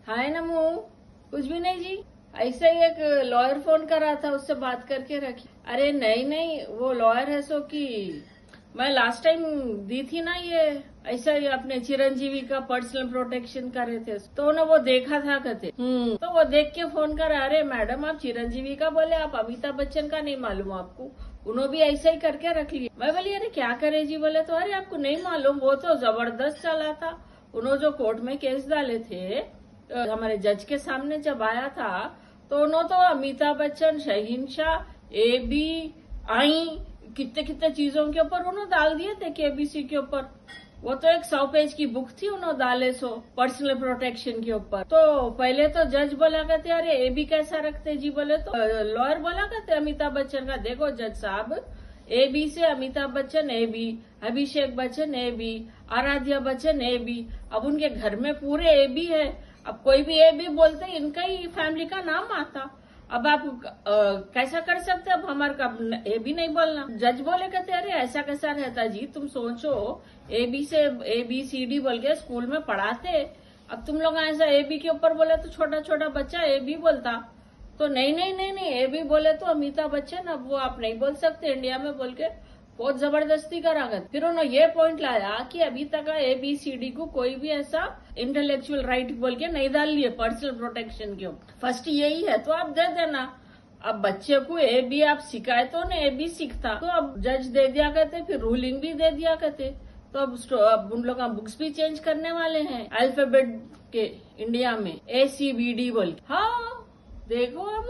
हाय नमू। कुछ भी नहीं जी, ऐसे ही एक लॉयर फोन कर रहा था, उससे बात करके रखी। अरे नहीं नहीं, वो लॉयर है सो कि मैं लास्ट टाइम दी थी ना, ये ऐसा ही अपने चिरंजीवी का पर्सनल प्रोटेक्शन कर रहे थे, तो ना वो देखा था कहते। तो वो देख के फोन कर, अरे मैडम आप चिरंजीवी का बोले, आप अमिताभ बच्चन का नहीं मालूम आपको? उन्होंने भी ऐसा ही करके रख लिया। मैं बोली अरे क्या करे जी? बोले तो अरे आपको नहीं मालूम, वो तो जबरदस्त चला था। उन्होंने जो कोर्ट में केस डाले थे, हमारे जज के सामने जब आया था, तो उन्होंने तो अमिताभ बच्चन, शहंशाह, एबी, आई, कितने कितने चीजों के ऊपर उन्होंने डाल दिए थे, केबीसी के ऊपर। वो तो एक 100 पेज की बुक थी, उन्होंने डाले सो पर्सनल प्रोटेक्शन के ऊपर। तो पहले तो जज बोला कहते अरे एबी कैसा रखते जी? बोले तो लॉयर बोला कहते अमिताभ बच्चन का, देखो जज साहब, एबी से Amitabh Bachchan AB, Abhishek Bachchan AB, Aaradhya Bachchan AB. अब उनके घर में पूरे एबी है, अब कोई भी एबी बोलते इनका ही फैमिली का नाम आता। अब आप कैसा कर सकते? अब हमारे एबी नहीं बोलना। जज बोले कहते अरे ऐसा कैसा रहता जी, तुम सोचो एबी से ABCD बोल के स्कूल में पढ़ाते, अब तुम लोग ऐसा एबी के ऊपर बोले तो छोटा छोटा बच्चा एबी बोलता। तो नहीं नहीं नहीं नहीं, एबी बोले तो अमिताभ बच्चन, अब वो आप नहीं बोल सकते इंडिया में बोल के बहुत जबरदस्ती करा गया। फिर उन्होंने ये पॉइंट लाया कि अभी तक ABCD को कोई भी ऐसा इंटेलेक्चुअल राइट बोल के नहीं डाल लिए पर्सनल प्रोटेक्शन के ऊपर। फर्स्ट यही है, तो आप दे देना। अब बच्चे को एबी आप सिखाए तो ना एबी सीखता, तो अब जज दे दिया करते, फिर रूलिंग भी दे दिया करते। तो अब उन लोग बुक्स भी चेंज करने वाले हैं अल्फाबेट के इंडिया में, ACBD बोल। हाँ देखो, अब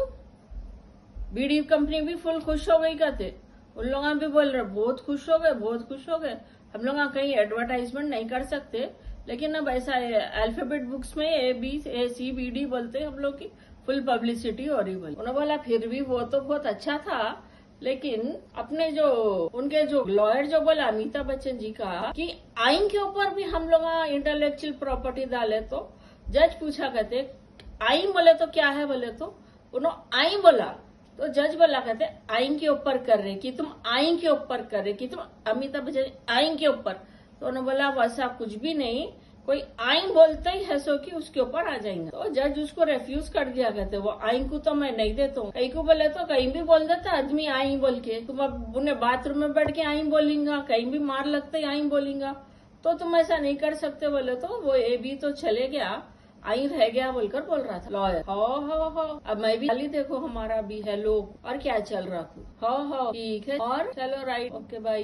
बीडी कंपनी भी फुल खुश हो गई कहते, उन लोग भी बोल रहे बहुत खुश हो गए, बहुत खुश हो गए। हम लोग कहीं एडवर्टाइजमेंट नहीं कर सकते, लेकिन अब ऐसा अल्फाबेट बुक्स में ABCBD बोलते हम लोग की फुल पब्लिसिटी हो रही। बोली उन्होंने बोला फिर भी वो तो बहुत अच्छा था, लेकिन अपने जो उनके जो लॉयर जो बोला अमिताभ बच्चन जी का कि आइन के ऊपर भी हम लोग इंटेलेक्चुअल प्रॉपर्टी डाले, तो जज पूछा कहते आइन बोले तो क्या है? बोले तो उन्होंने आइन बोला, तो जज बोला कहते आइन के ऊपर कर रहे कि तुम आइन के ऊपर कर रहे कि तुम अमिताभ बच्चन आइन के ऊपर। तो उन्होंने बोला वैसा कुछ भी नहीं, कोई आइन बोलते ही है सो कि उसके ऊपर आ जाएंगे। तो जज उसको रेफ्यूज कर दिया कहते वो आइन को तो मैं नहीं देता हूँ। कहीं को बोले तो कहीं भी बोल देता आदमी आइन बोल के, तुम अब उन्हें बाथरूम में बैठ के आइन बोलेंगा, कहीं भी मार लगते आइन बोलेंगा, तो तुम ऐसा नहीं कर सकते। बोले तो वो एबी तो चले गया, आई रह गया बोलकर बोल रहा था लॉयर। हो अब मैं भी खाली देखो हमारा भी है लोग, और क्या चल रहा था। हो ठीक है, और चलो राइट, ओके बाय।